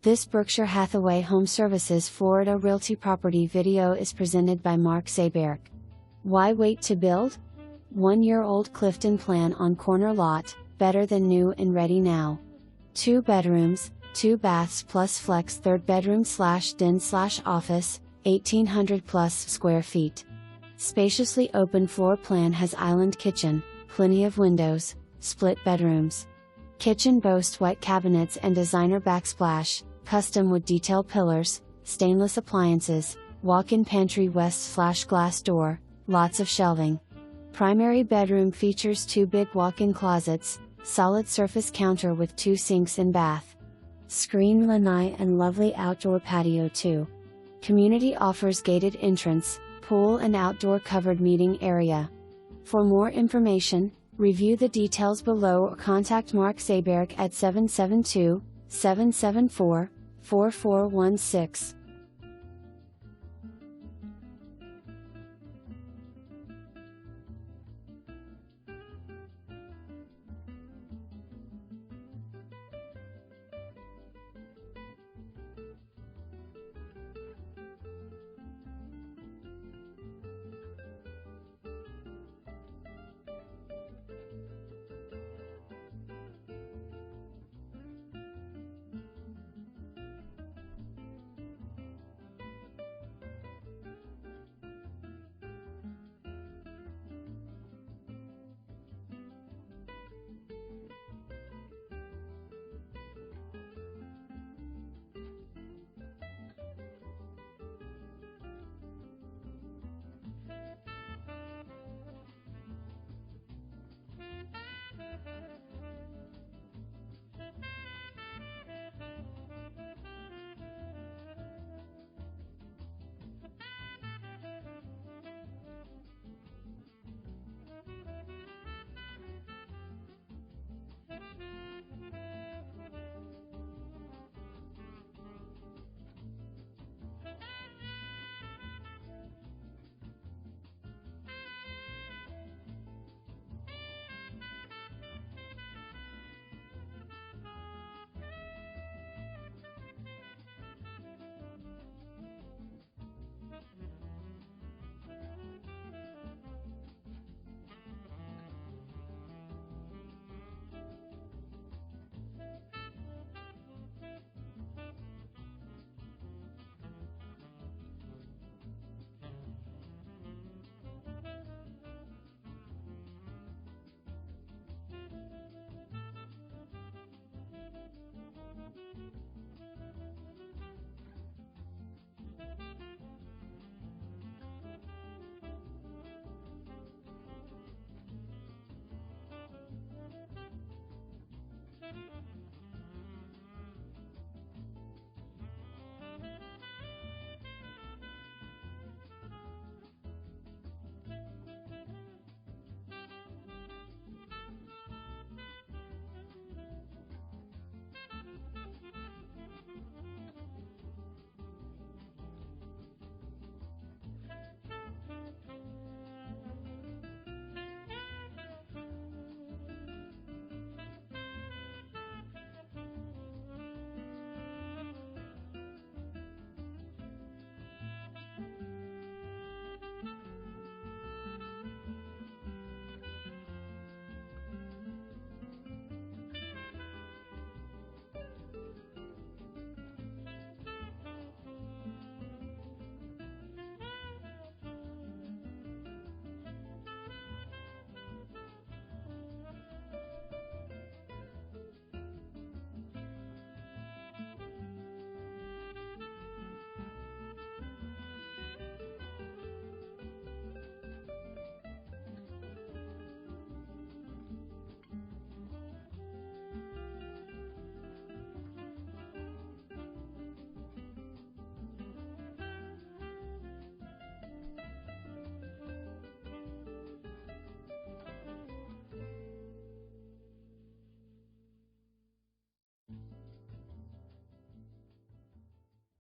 This Berkshire Hathaway HomeServices Florida Realty property video is presented by Mark Zaberk. Why wait to build? 1-year-old Clifton plan on corner lot, better than new and ready now. 2 bedrooms, 2 baths plus flex third bedroom/den/office, 1,800 plus square feet. Spaciously open floor plan has island kitchen, plenty of windows, split bedrooms. Kitchen boasts white cabinets and designer backsplash, custom wood detail pillars, stainless appliances, walk-in pantry west/glass door, lots of shelving. Primary bedroom features 2 big walk-in closets, solid surface counter with 2 sinks and bath. Screen lanai and lovely outdoor patio too. Community offers gated entrance, pool and outdoor covered meeting area. For more information, review the details below or contact Mark Zaberk at 772-774-4416.